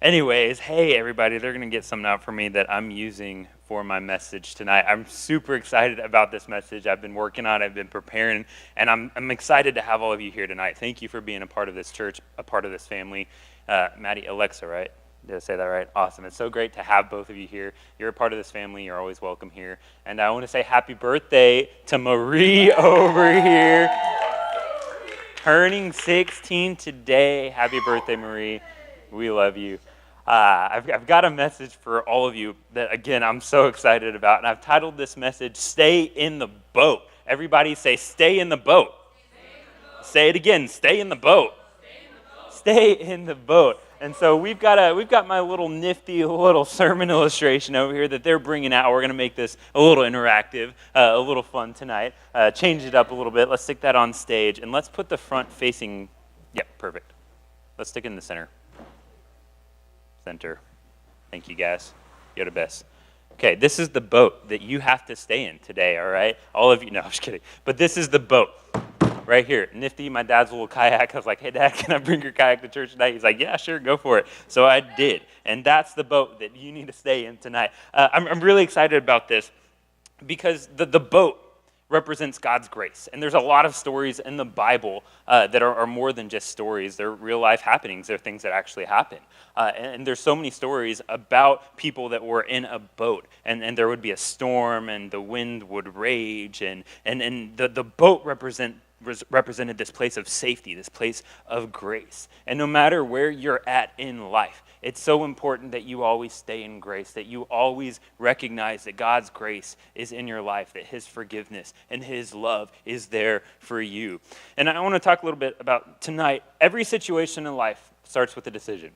Anyways, hey everybody, they're going to get something out for me that I'm using for my message tonight. I'm super excited about this message. I've been working on it, I've been preparing, and I'm excited to have all of you here tonight. Thank you for being a part of this church, a part of this family. Maddie, Alexa, right? Did I say that right? Awesome. It's so great to have both of you here. You're a part of this family. You're always welcome here. And I want to say happy birthday to Marie over here. Turning 16 today. Happy birthday, Marie. We love you. I've got a message for all of you that, again, I'm so excited about. And I've titled this message, Stay in the Boat. Everybody say, stay in the boat. Say it again, stay in the boat. Stay in the boat. And so we've got my little nifty little sermon illustration over here that they're bringing out. We're going to make this a little interactive, a little fun tonight. Change it up a little bit. Let's stick that on stage. And let's put the front facing, perfect. Let's stick it in the center. Center. Thank you, guys. You're the best. Okay, this is the boat that you have to stay in today, all right? All of you, no, I'm just kidding. But this is the boat right here. Nifty, my dad's little kayak. I was like, hey, Dad, can I bring your kayak to church tonight? He's like, yeah, sure, go for it. So I did. And that's the boat that you need to stay in tonight. I'm really excited about this because the boat represents God's grace. And there's a lot of stories in the Bible that are more than just stories. They're real life happenings. They're things that actually happen. And there's so many stories about people that were in a boat and there would be a storm and the wind would rage and the boat represented this place of safety, this place of grace. And no matter where you're at in life, it's so important that you always stay in grace, that you always recognize that God's grace is in your life, that his forgiveness and his love is there for you. And I want to talk a little bit about tonight, every situation in life starts with a decision.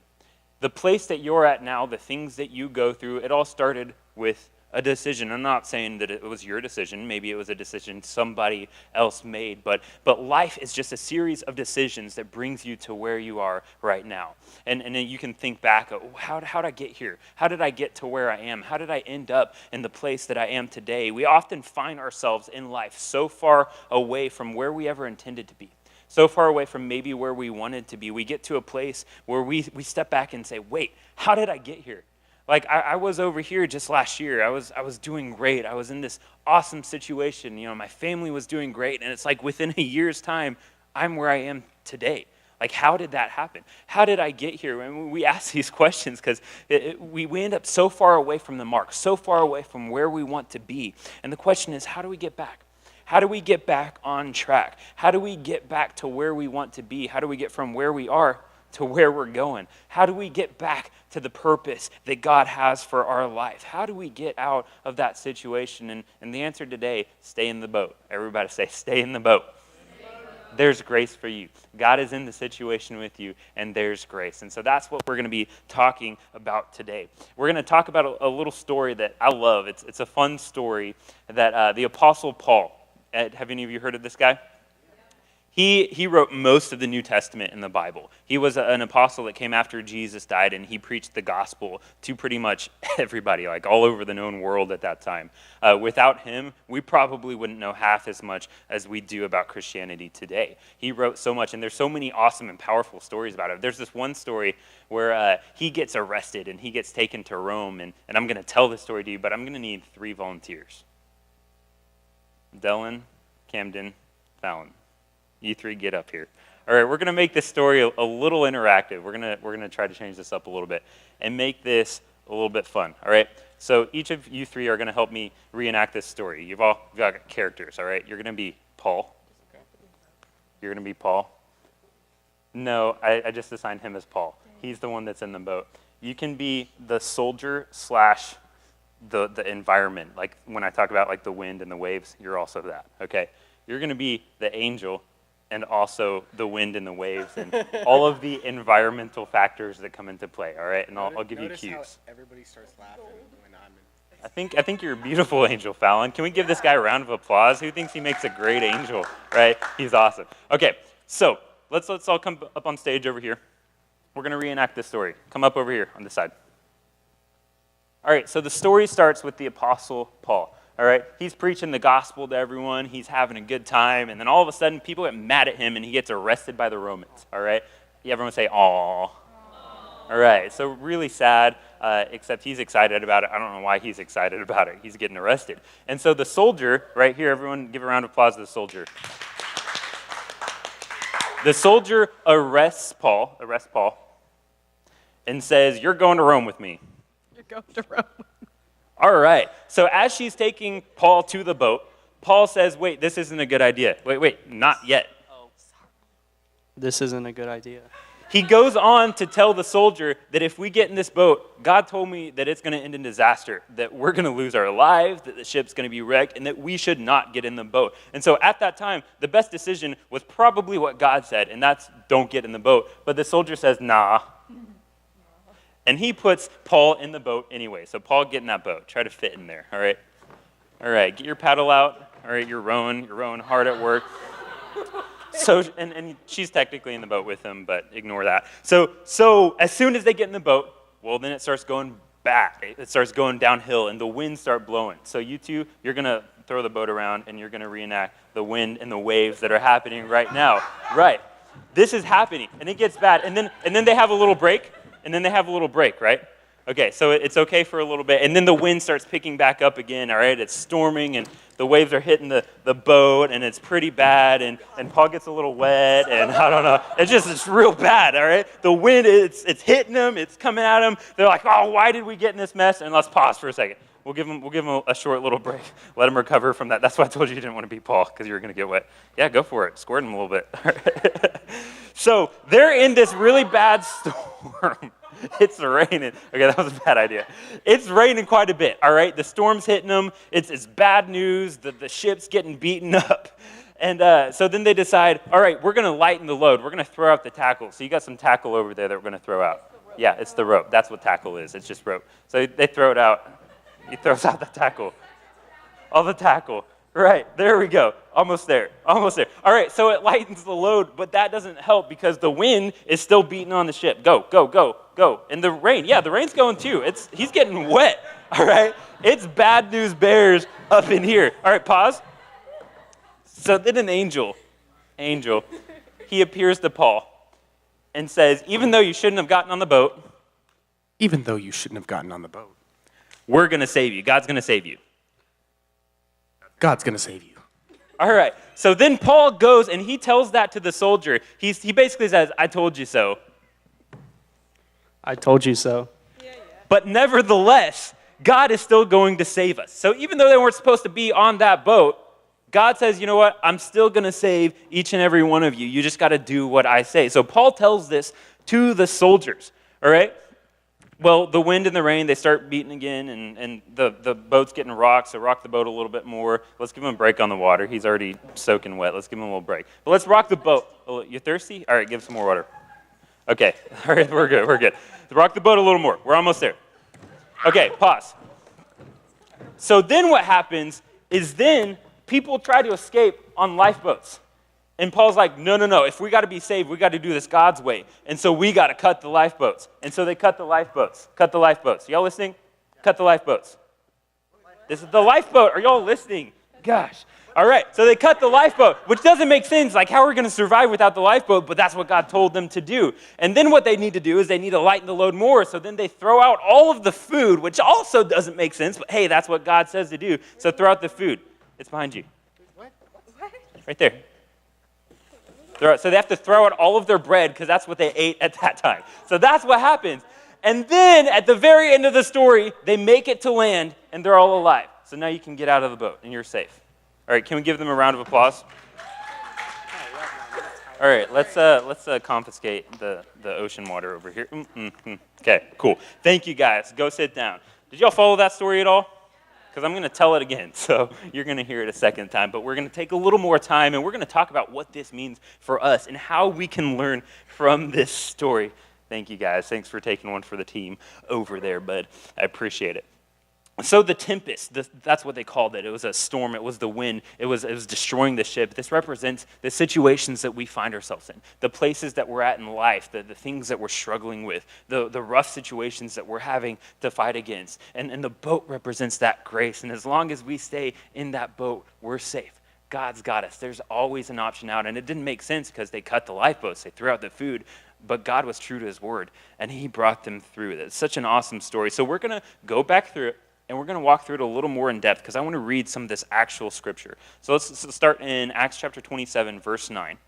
The place that you're at now, the things that you go through, it all started with a decision. I'm not saying that it was your decision. Maybe it was a decision somebody else made. But life is just a series of decisions that brings you to where you are right now. And then you can think back, how did I get here? How did I get to where I am? How did I end up in the place that I am today? We often find ourselves in life so far away from where we ever intended to be. So far away from maybe where we wanted to be. We get to a place where we step back and say, wait, how did I get here? Like I was over here just last year. I was doing great. I was in this awesome situation. You know, my family was doing great. And it's like within a year's time, I'm where I am today. Like, how did that happen? How did I get here? And we ask these questions because we end up so far away from the mark, so far away from where we want to be. And the question is, how do we get back? How do we get back on track? How do we get back to where we want to be? How do we get from where we are to where we're going? How do we get back to the purpose that God has for our life? How do we get out of that situation? And the answer today, stay in the boat. Everybody say, stay in the boat. There's grace for you. God is in the situation with you, and there's grace. And so that's what we're going to be talking about today. We're going to talk about a little story that I love. It's a fun story that the Apostle Paul, have any of you heard of this guy? He wrote most of the New Testament in the Bible. He was an apostle that came after Jesus died, and he preached the gospel to pretty much everybody, like all over the known world at that time. Without him, we probably wouldn't know half as much as we do about Christianity today. He wrote so much, and there's so many awesome and powerful stories about it. There's this one story where he gets arrested, and he gets taken to Rome, and I'm going to tell this story to you, but I'm going to need 3 volunteers. Dylan, Camden, Fallon. You 3 get up here. All right, we're going to make this story a little interactive. We're going to try to change this up a little bit and make this a little bit fun. All right. So each of you 3 are going to help me reenact this story. You've all got characters. All right. You're going to be Paul. You're going to be Paul. No, I just assigned him as Paul. He's the one that's in the boat. You can be the soldier / the environment. Like when I talk about like the wind and the waves, you're also that. Okay. You're going to be the angel and also the wind and the waves and all of the environmental factors that come into play, all right? And I'll give you cues. Notice how everybody starts laughing when I'm in. I think you're a beautiful angel, Fallon. Can we give this guy a round of applause? Who thinks he makes a great angel, right? He's awesome. Okay, so let's all come up on stage over here. We're going to reenact this story. Come up over here on this side. All right, so the story starts with the Apostle Paul. All right, he's preaching the gospel to everyone. He's having a good time. And then all of a sudden, people get mad at him, and he gets arrested by the Romans. All right, everyone say, "Aw." All All right, so really sad, except he's excited about it. I don't know why he's excited about it. He's getting arrested. And so the soldier, right here, everyone give a round of applause to the soldier. The soldier arrests Paul, and says, "You're going to Rome with me." You're going to Rome. All right, so as she's taking Paul to the boat, Paul says, "Wait, this isn't a good idea. Wait, not yet." Oh, sorry. This isn't a good idea. He goes on to tell the soldier that if we get in this boat, God told me that it's going to end in disaster, that we're going to lose our lives, that the ship's going to be wrecked, and that we should not get in the boat. And so at that time, the best decision was probably what God said, and that's don't get in the boat. But the soldier says, nah. And he puts Paul in the boat anyway. So Paul, get in that boat. Try to fit in there, all right? All right, get your paddle out. All right, you're rowing hard at work. So, and she's technically in the boat with him, but ignore that. So as soon as they get in the boat, well, then it starts going back. It starts going downhill, and the winds start blowing. So you two, you're going to throw the boat around, and you're going to reenact the wind and the waves that are happening right now. Right. This is happening, and it gets bad. And then they have a little break, right? Okay, so it's okay for a little bit, and then the wind starts picking back up again, all right? It's storming, and the waves are hitting the boat, and it's pretty bad, and Paul gets a little wet, and I don't know. It's real bad, all right? The wind, it's hitting them, it's coming at them. They're like, oh, why did we get in this mess? And let's pause for a second. We'll give them a short little break. Let them recover from that. That's why I told you didn't want to be Paul, because you were going to get wet. Yeah, go for it. Squirt him a little bit. So they're in this really bad storm. It's raining. Okay, that was a bad idea. It's raining quite a bit, all right? The storm's hitting them. It's bad news. The ship's getting beaten up. And so then they decide, all right, we're going to lighten the load. We're going to throw out the tackle. So you got some tackle over there that we're going to throw out. Yeah, it's the rope. That's what tackle is. It's just rope. So they throw it out. He throws out the tackle. All the tackle. Right, there we go. Almost there. All right, so it lightens the load, but that doesn't help because the wind is still beating on the ship. Go. And the rain, the rain's going too. He's getting wet, all right? It's bad news bears up in here. All right, pause. So then an angel, he appears to Paul and says, even though you shouldn't have gotten on the boat, we're going to save you. God's going to save you. God's going to save you. All right. So then Paul goes and he tells that to the soldier. He basically says, I told you so. I told you so. But nevertheless, God is still going to save us. So even though they weren't supposed to be on that boat, God says, you know what? I'm still going to save each and every one of you. You just got to do what I say. So Paul tells this to the soldiers. All right? Well, the wind and the rain, they start beating again, and the boat's getting rocked, so rock the boat a little bit more. Let's give him a break on the water. He's already soaking wet. Let's give him a little break. But let's rock the boat. Oh, you thirsty? All right, give some more water. Okay, all right, we're good. Let's rock the boat a little more. We're almost there. Okay, pause. So then what happens is then people try to escape on lifeboats. And Paul's like, no. If we got to be saved, we got to do this God's way. And so we got to cut the lifeboats. And so they cut the lifeboats. Y'all listening? Cut the lifeboats. This is the lifeboat. Are y'all listening? Gosh. All right. So they cut the lifeboat, which doesn't make sense. Like, how are we going to survive without the lifeboat? But that's what God told them to do. And then what they need to do is they need to lighten the load more. So then they throw out all of the food, which also doesn't make sense. But hey, that's what God says to do. So throw out the food. It's behind you. What? Right there. So they have to throw out all of their bread because that's what they ate at that time. So that's what happens. And then at the very end of the story, they make it to land and they're all alive. So now you can get out of the boat and you're safe. All right, can we give them a round of applause? All right, let's confiscate the ocean water over here. Okay, cool. Thank you guys. Go sit down. Did y'all follow that story at all? Because I'm going to tell it again, so you're going to hear it a second time. But we're going to take a little more time, and we're going to talk about what this means for us and how we can learn from this story. Thank you, guys. Thanks for taking one for the team over there, bud. I appreciate it. So the tempest, that's what they called it. It was a storm. It was the wind. It was destroying the ship. This represents the situations that we find ourselves in, the places that we're at in life, the things that we're struggling with, the rough situations that we're having to fight against. And the boat represents that grace. And as long as we stay in that boat, we're safe. God's got us. There's always an option out. And it didn't make sense because they cut the lifeboats. They threw out the food. but God was true to his word, and he brought them through. It's such an awesome story. So we're going to go back through it, and we're going to walk through it a little more in depth because I want to read some of this actual scripture. So let's start in Acts chapter 27, verse 9.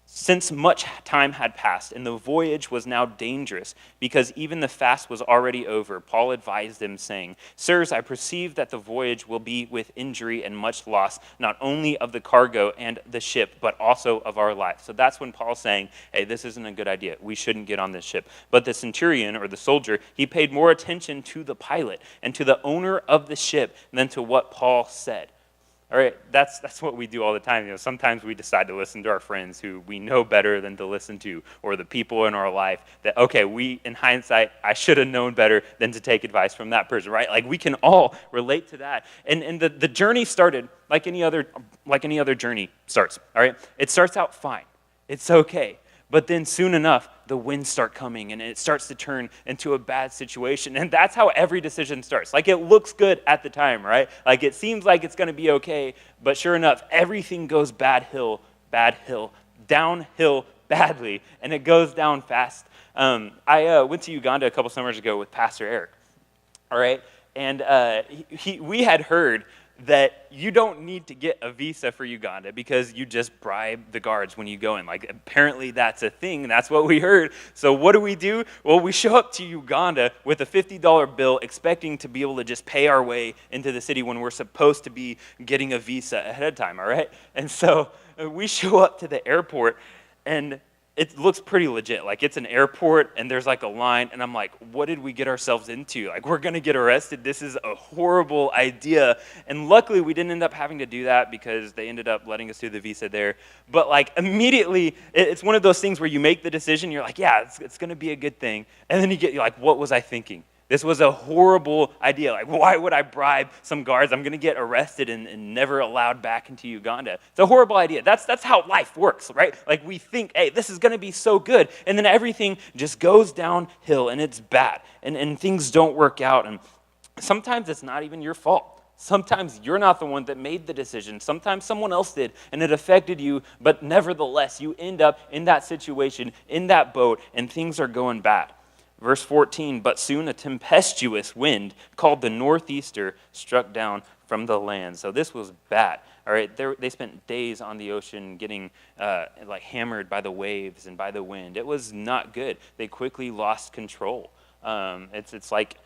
Since much time had passed and the voyage was now dangerous, because even the fast was already over, Paul advised them, saying, Sirs, I perceive that the voyage will be with injury and much loss, not only of the cargo and the ship, but also of our life. So that's when Paul's saying, hey, this isn't a good idea. We shouldn't get on this ship. But the centurion, or the soldier, he paid more attention to the pilot and to the owner of the ship than to what Paul said. All right, that's what we do all the time. Sometimes we decide to listen to our friends who we know better than to listen to, or the people in our life that, okay, in hindsight, I should have known better than to take advice from that person, right? Like we can all relate to that. And the journey started like any other journey starts, all right? It starts out fine. It's okay. But then soon enough, the winds start coming and it starts to turn into a bad situation. And that's how every decision starts. Like it looks good at the time, right? Like it seems like it's going to be okay. But sure enough, everything goes bad hill, downhill badly. And it goes down fast. I went to Uganda a couple summers ago with Pastor Eric. All right. And we had heard that you don't need to get a visa for Uganda because you just bribe the guards when you go in. Like, apparently that's a thing. That's what we heard. So what do? Well, we show up to Uganda with a $50 bill expecting to be able to just pay our way into the city when we're supposed to be getting a visa ahead of time, all right? And so we show up to the airport, and it looks pretty legit. Like, it's an airport, and there's like a line, and I'm like, what did we get ourselves into? Like, we're going to get arrested. This is a horrible idea. And luckily, we didn't end up having to do that because they ended up letting us do the visa there. But like, immediately, it's one of those things where you make the decision, you're like, yeah, it's going to be a good thing. And then you're like, what was I thinking? This was a horrible idea. Like, why would I bribe some guards? I'm going to get arrested and never allowed back into Uganda. It's a horrible idea. That's how life works, right? Like, we think, hey, this is going to be so good. And then everything just goes downhill, and it's bad. And things don't work out. And sometimes it's not even your fault. Sometimes you're not the one that made the decision. Sometimes someone else did, and it affected you. But nevertheless, you end up in that situation, in that boat, and things are going bad. Verse 14, but soon a tempestuous wind called the northeaster struck down from the land. So this was bad. All right, they spent days on the ocean getting like hammered by the waves and by the wind. It was not good. They quickly lost control. It's like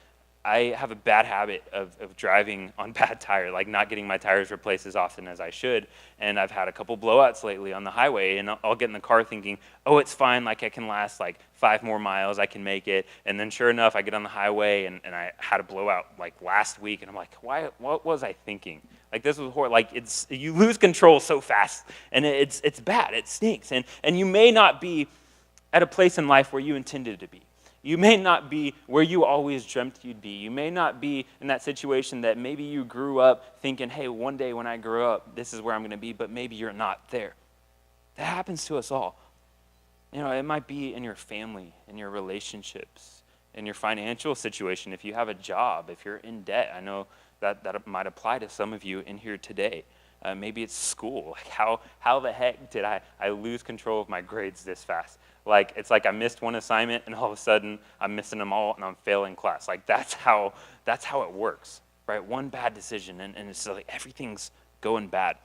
I have a bad habit of driving on bad tire, like not getting my tires replaced as often as I should. And I've had a couple blowouts lately on the highway, and I'll get in the car thinking, oh, it's fine, like I can last like 5 more miles, I can make it. And then sure enough, I get on the highway, and I had a blowout like last week, and I'm like, what was I thinking? Like, this was horrible. Like, you lose control so fast, and it's bad, it stinks. And you may not be at a place in life where you intended to be. You may not be where you always dreamt you'd be. You may not be in that situation that maybe you grew up thinking, hey, one day when I grow up, this is where I'm going to be, but maybe you're not there. That happens to us all. You know, it might be in your family, in your relationships, in your financial situation, if you have a job, if you're in debt. I know that might apply to some of you in here today. Maybe it's school. Like, how the heck did I lose control of my grades this fast? Like, it's like I missed one assignment, and all of a sudden I'm missing them all, and I'm failing class. Like, that's how it works, right? One bad decision, and it's like everything's going bad.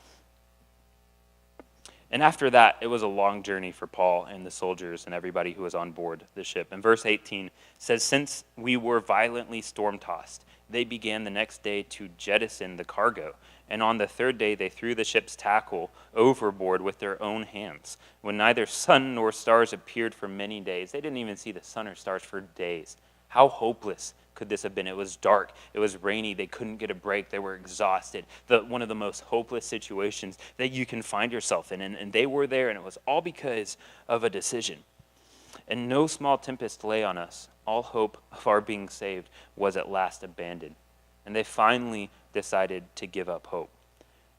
And after that, it was a long journey for Paul and the soldiers and everybody who was on board the ship. And verse 18 says, since we were violently storm-tossed, they began the next day to jettison the cargo. And on the third day, they threw the ship's tackle overboard with their own hands. When neither sun nor stars appeared for many days, they didn't even see the sun or stars for days. How hopeless could this have been? It was dark. It was rainy. They couldn't get a break. They were exhausted. One of the most hopeless situations that you can find yourself in. And they were there, and it was all because of a decision. And no small tempest lay on us. All hope of our being saved was at last abandoned. And they finally decided to give up hope.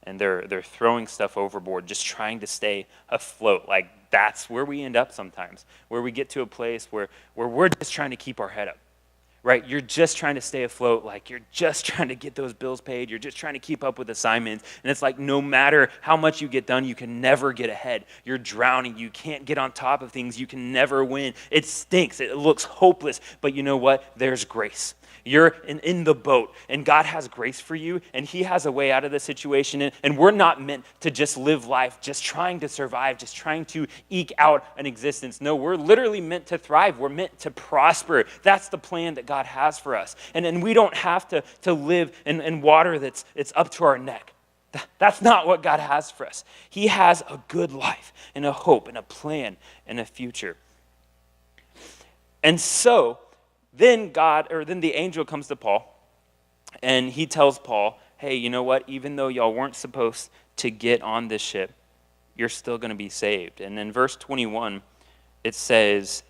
And they're throwing stuff overboard, just trying to stay afloat. Like, that's where we end up sometimes, where we get to a place where we're just trying to keep our head up, right? You're just trying to stay afloat. Like you're just trying to get those bills paid. You're just trying to keep up with assignments. And it's like no matter how much you get done, you can never get ahead. You're drowning. You can't get on top of things. You can never win. It stinks. It looks hopeless. But you know what? There's grace. You're in the boat, and God has grace for you, and he has a way out of the situation. And we're not meant to just live life just trying to survive, just trying to eke out an existence. No, we're literally meant to thrive. We're meant to prosper. That's the plan that God has for us. And we don't have to live in water that's up to our neck. That's not what God has for us. He has a good life and a hope and a plan and a future. And so, then the angel comes to Paul, and he tells Paul, hey, you know what? Even though y'all weren't supposed to get on this ship, you're still going to be saved. And in verse 21, it says,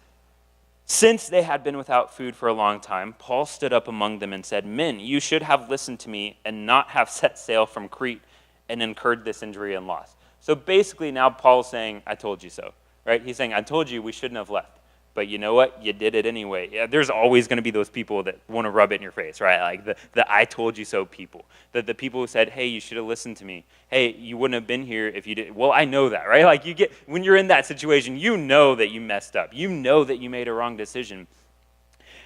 since they had been without food for a long time, Paul stood up among them and said, men, you should have listened to me and not have set sail from Crete and incurred this injury and loss. So basically now Paul's saying, I told you so, right? He's saying, I told you we shouldn't have left. But you know what? You did it anyway. Yeah, there's always going to be those people that want to rub it in your face, right? Like the I told you so people. The people who said, hey, you should have listened to me. Hey, you wouldn't have been here if you did. Well, I know that, right? Like when you're in that situation, you know that you messed up. You know that you made a wrong decision.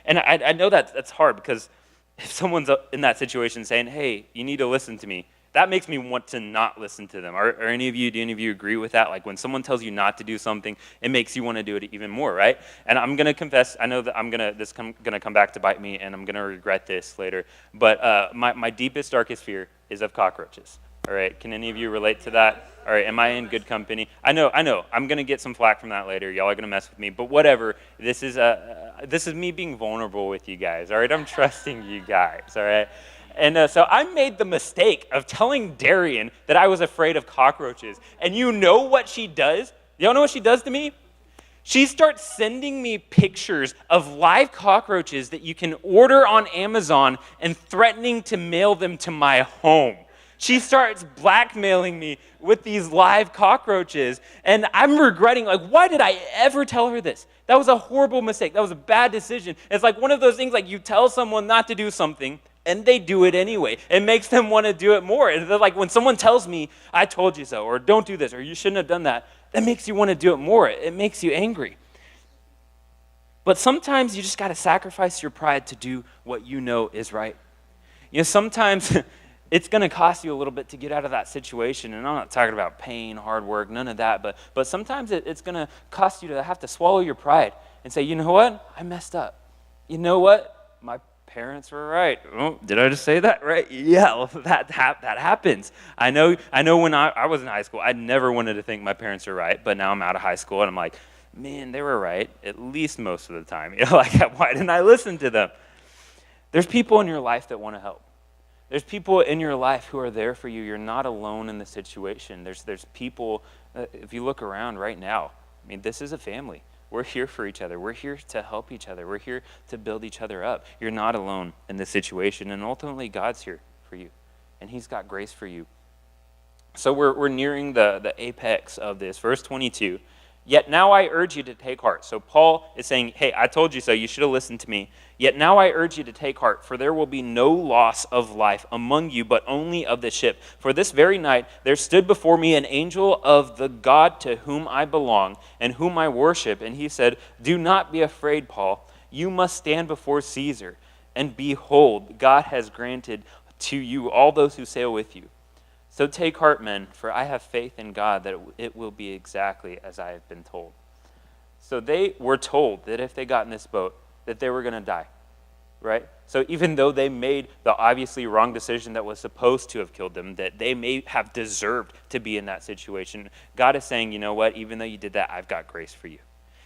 And I know that's hard because if someone's in that situation saying, hey, you need to listen to me, that makes me want to not listen to them. Do any of you agree with that? Like when someone tells you not to do something, it makes you want to do it even more, right? And I'm going to confess, I know that this is going to come back to bite me, and I'm going to regret this later. But my deepest, darkest fear is of cockroaches. All right, can any of you relate to that? All right, am I in good company? I know. I'm going to get some flack from that later. Y'all are going to mess with me. But whatever, this is me being vulnerable with you guys, all right? I'm trusting you guys, all right? And so I made the mistake of telling Darian that I was afraid of cockroaches. And you know what she does? Y'all know what she does to me? She starts sending me pictures of live cockroaches that you can order on Amazon and threatening to mail them to my home. She starts blackmailing me with these live cockroaches. And I'm regretting, like, why did I ever tell her this? That was a horrible mistake. That was a bad decision. It's like one of those things, like you tell someone not to do something, and they do it anyway. It makes them want to do it more. And they're like, when someone tells me, I told you so, or don't do this, or you shouldn't have done that, that makes you want to do it more. It makes you angry. But sometimes you just got to sacrifice your pride to do what you know is right. You know, sometimes it's going to cost you a little bit to get out of that situation. And I'm not talking about pain, hard work, none of that. But sometimes it's going to cost you to have to swallow your pride and say, you know what? I messed up. You know what? My parents were right. Oh, did I just say that right? Yeah, well, that happens. I know when I was in high school, I never wanted to think my parents were right, but now I'm out of high school and I'm like, man, they were right, at least most of the time. You know, like, why didn't I listen to them? There's people in your life that want to help. There's people in your life who are there for you. You're not alone in the situation. There's people, if you look around right now, I mean, this is a family. We're here for each other. We're here to help each other. We're here to build each other up. You're not alone in this situation, and ultimately God's here for you, and he's got grace for you. So we're nearing the apex of this. Verse 22, yet now I urge you to take heart. So Paul is saying, hey, I told you so. You should have listened to me. Yet now I urge you to take heart, for there will be no loss of life among you, but only of the ship. For this very night there stood before me an angel of the God to whom I belong and whom I worship. And he said, do not be afraid, Paul. You must stand before Caesar. And behold, God has granted to you all those who sail with you. So take heart, men, for I have faith in God that it will be exactly as I have been told. So they were told that if they got in this boat, that they were going to die, right? So even though they made the obviously wrong decision that was supposed to have killed them, that they may have deserved to be in that situation, God is saying, you know what? Even though you did that, I've got grace for you.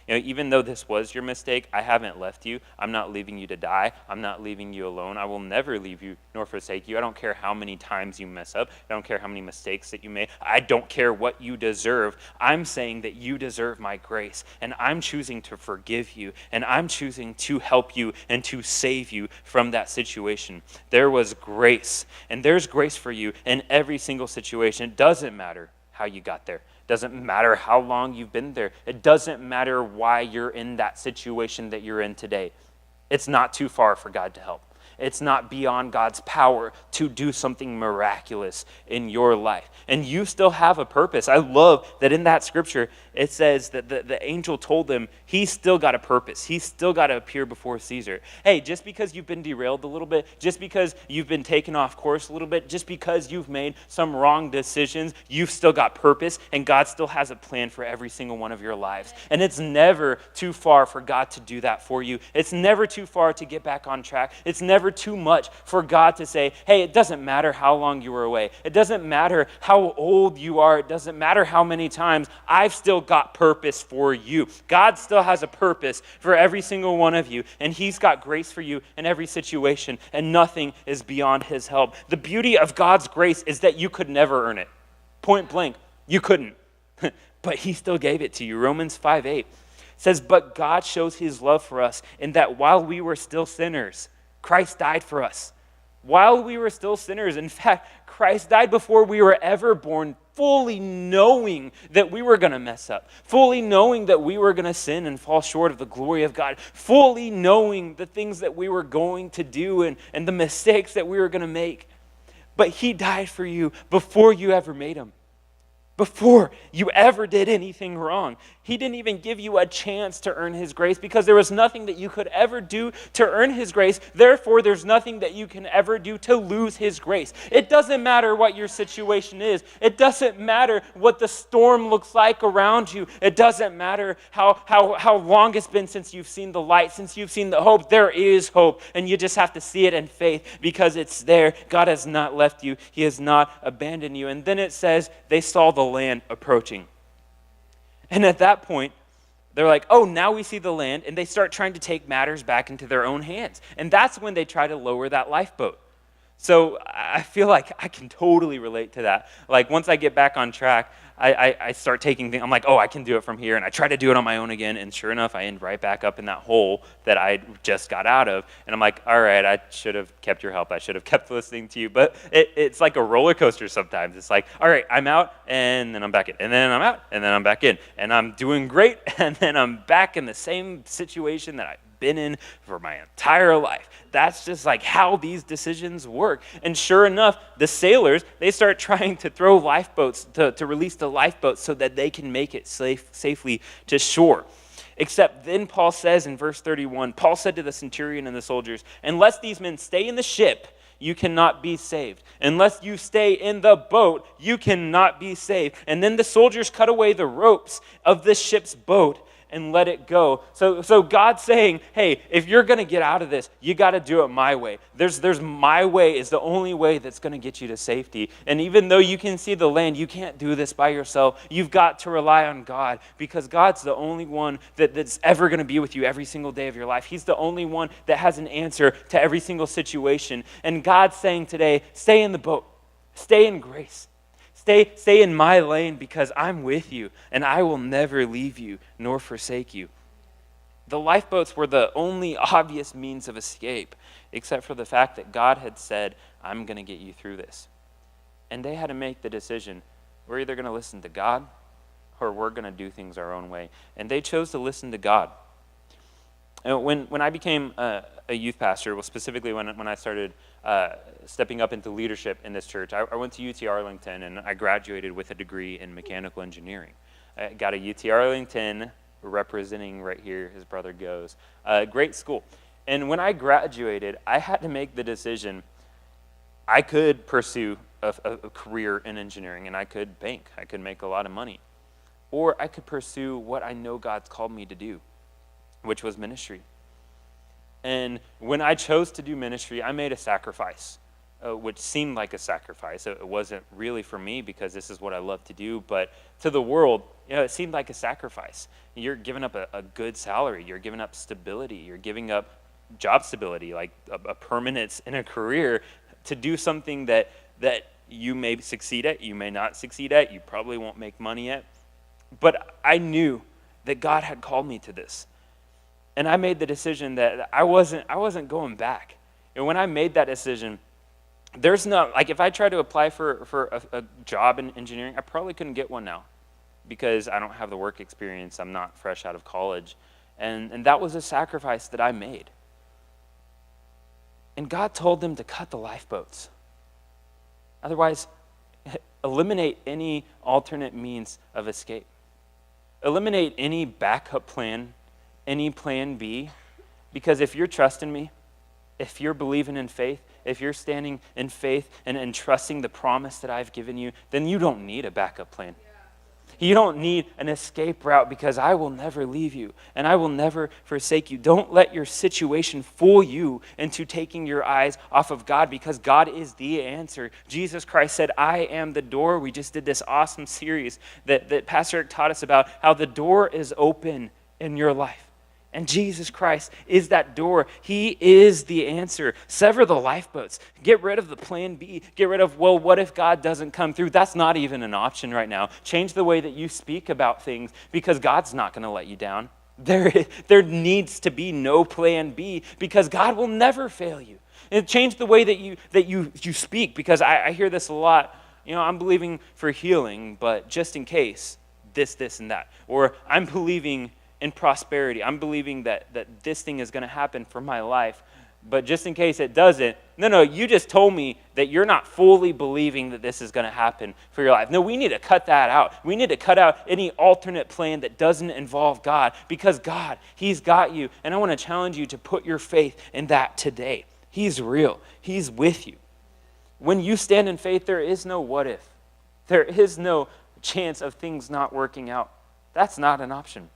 You know, even though this was your mistake, I haven't left you. I'm not leaving you to die. I'm not leaving you alone. I will never leave you nor forsake you. I don't care how many times you mess up. I don't care how many mistakes that you make. I don't care what you deserve. I'm saying that you deserve my grace, and I'm choosing to forgive you, and I'm choosing to help you and to save you from that situation. There was grace, and there's grace for you in every single situation. It doesn't matter how you got there. Doesn't matter how long you've been there. It doesn't matter why you're in that situation that you're in today. it's not too far for God to help. It's not beyond God's power to do something miraculous in your life. And you still have a purpose. I love that in that scripture, it says that the angel told them he's still got a purpose. He's still got to appear before Caesar. Hey, just because you've been derailed a little bit, just because you've been taken off course a little bit, just because you've made some wrong decisions, you've still got purpose, and God still has a plan for every single one of your lives. And it's never too far for God to do that for you. It's never too far to get back on track. It's never too much for God to say, hey, it doesn't matter how long you were away. It doesn't matter how old you are. It doesn't matter how many times. I've still got purpose for you. God still has a purpose for every single one of you, and he's got grace for you in every situation, and nothing is beyond his help. The beauty of God's grace is that you could never earn it. Point blank, you couldn't. But he still gave it to you. Romans 5:8 says, but God shows his love for us in that while we were still sinners, Christ died for us. While we were still sinners, in fact, Christ died before we were ever born, fully knowing that we were going to mess up, fully knowing that we were going to sin and fall short of the glory of God, fully knowing the things that we were going to do and the mistakes that we were going to make. But he died for you before you ever made them. Before you ever did anything wrong. He didn't even give you a chance to earn his grace because there was nothing that you could ever do to earn his grace. Therefore, there's nothing that you can ever do to lose his grace. It doesn't matter what your situation is. It doesn't matter what the storm looks like around you. It doesn't matter how long it's been since you've seen the light, since you've seen the hope. There is hope, and you just have to see it in faith because it's there. God has not left you. He has not abandoned you. And then it says they saw the land approaching. And at that point, they're like, oh, now we see the land, and they start trying to take matters back into their own hands. And that's when they try to lower that lifeboat. So I feel like I can totally relate to that. Like once I get back on track, I start taking things, I'm like, oh, I can do it from here. And I try to do it on my own again. And sure enough, I end right back up in that hole that I just got out of. And I'm like, all right, I should have kept your help. I should have kept listening to you. But it's like a roller coaster sometimes. It's like, all right, I'm out, and then I'm back in. And then I'm out, and then I'm back in. And I'm doing great, and then I'm back in the same situation that I've been in for my entire life. That's just like how these decisions work. And sure enough, the sailors, they start trying to throw lifeboats, to release the lifeboats so that they can make it safely to shore. Except then Paul says in verse 31, Paul said to the centurion and the soldiers, unless these men stay in the ship, you cannot be saved. Unless you stay in the boat, you cannot be saved. And then the soldiers cut away the ropes of the ship's boat and let it go. So God's saying, hey, if you're going to get out of this, you got to do it my way. There's my way is the only way that's going to get you to safety. And even though you can see the land, you can't do this by yourself. You've got to rely on God because God's the only one that's ever going to be with you every single day of your life. He's the only one that has an answer to every single situation. And God's saying today, stay in the boat. Stay in grace. Stay in my lane because I'm with you and I will never leave you nor forsake you. The lifeboats were the only obvious means of escape, except for the fact that God had said, I'm going to get you through this. And they had to make the decision, we're either going to listen to God or we're going to do things our own way. And they chose to listen to God. And when I became a youth pastor, well, specifically when I started stepping up into leadership in this church, I went to UT Arlington and I graduated with a degree in mechanical engineering. I got a UT Arlington representing right here, his brother goes. Great school. And when I graduated, I had to make the decision, I could pursue a career in engineering and I could bank, I could make a lot of money. Or I could pursue what I know God's called me to do, which was ministry. And when I chose to do ministry, I made a sacrifice, which seemed like a sacrifice. It wasn't really for me because this is what I love to do, but to the world, it seemed like a sacrifice. You're giving up a good salary. You're giving up stability. You're giving up job stability, like a permanence in a career to do something that you may succeed at, you may not succeed at, you probably won't make money at. But I knew that God had called me to this. And I made the decision that I wasn't going back. And when I made that decision, there's no, like if I tried to apply for a job in engineering, I probably couldn't get one now because I don't have the work experience. I'm not fresh out of college. And that was a sacrifice that I made. And God told them to cut the lifeboats. Otherwise, eliminate any alternate means of escape. Eliminate any backup plan, any plan B, because if you're trusting me, if you're believing in faith, if you're standing in faith and trusting the promise that I've given you, then you don't need a backup plan. You don't need an escape route, because I will never leave you and I will never forsake you. Don't let your situation fool you into taking your eyes off of God, because God is the answer. Jesus Christ said, I am the door. We just did this awesome series that Pastor Eric taught us about how the door is open in your life. And Jesus Christ is that door. He is the answer. Sever the lifeboats. Get rid of the plan B. Get rid of, well, what if God doesn't come through? That's not even an option right now. Change the way that you speak about things, because God's not going to let you down. There needs to be no plan B, because God will never fail you. And change the way that you speak, because I hear this a lot. I'm believing for healing, but just in case, this, and that. Or I'm believing in prosperity. I'm believing that this thing is going to happen for my life, but just in case it doesn't, no, you just told me that you're not fully believing that this is going to happen for your life. No, we need to cut that out. We need to cut out any alternate plan that doesn't involve God, because God, He's got you. And I want to challenge you to put your faith in that today. He's real. He's with you. When you stand in faith, there is no what if. There is no chance of things not working out. That's not an option.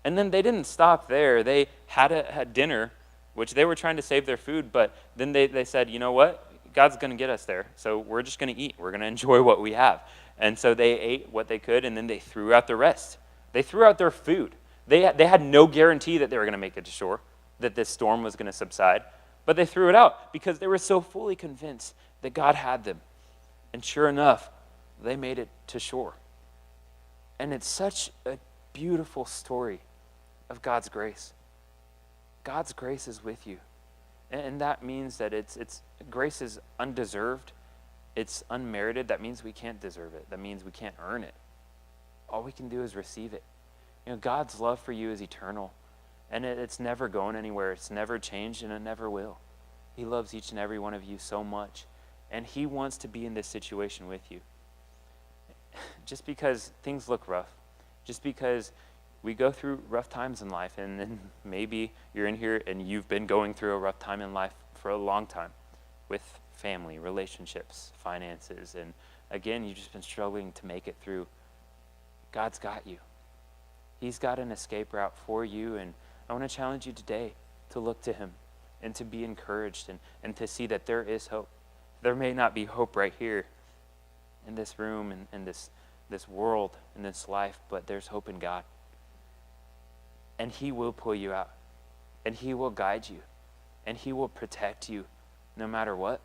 And then they didn't stop there. They had dinner, which they were trying to save their food, but then they said, you know what? God's going to get us there, so we're just going to eat. We're going to enjoy what we have. And so they ate what they could, and then they threw out the rest. They threw out their food. They had no guarantee that they were going to make it to shore, that this storm was going to subside, but they threw it out because they were so fully convinced that God had them. And sure enough, they made it to shore. And it's such a beautiful story of God's grace. God's grace is with you. And that means that it's grace is undeserved. It's unmerited. That means we can't deserve it. That means we can't earn it. All we can do is receive it. God's love for you is eternal. And it's never going anywhere. It's never changed, and it never will. He loves each and every one of you so much. And He wants to be in this situation with you. Just because things look rough, just because we go through rough times in life, and then maybe you're in here and you've been going through a rough time in life for a long time with family, relationships, finances, and again, you've just been struggling to make it through. God's got you. He's got an escape route for you, and I want to challenge you today to look to Him and to be encouraged and to see that there is hope. There may not be hope right here in this room and in this world, in this life, but there's hope in God. And He will pull you out, and He will guide you, and He will protect you no matter what.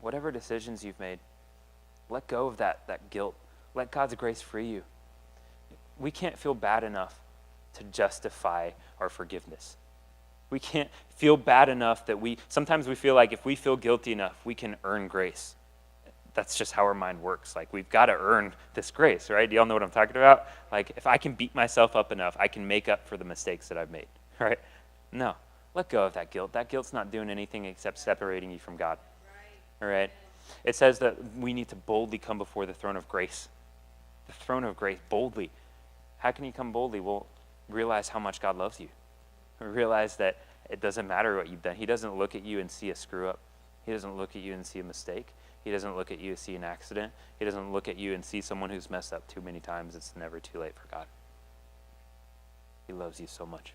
Whatever decisions you've made, let go of that guilt. Let God's grace free you. We can't feel bad enough to justify our forgiveness. We can't feel bad enough that sometimes we feel like if we feel guilty enough, we can earn grace. That's just how our mind works. Like, we've got to earn this grace, right? Do y'all know what I'm talking about? Like, if I can beat myself up enough, I can make up for the mistakes that I've made, right? No, let go of that guilt. That guilt's not doing anything except separating you from God, all right? It says that we need to boldly come before the throne of grace. The throne of grace, boldly. How can you come boldly? Well, realize how much God loves you. Realize that it doesn't matter what you've done. He doesn't look at you and see a screw up. He doesn't look at you and see a mistake. He doesn't look at you and see an accident. He doesn't look at you and see someone who's messed up too many times. It's never too late for God. He loves you so much.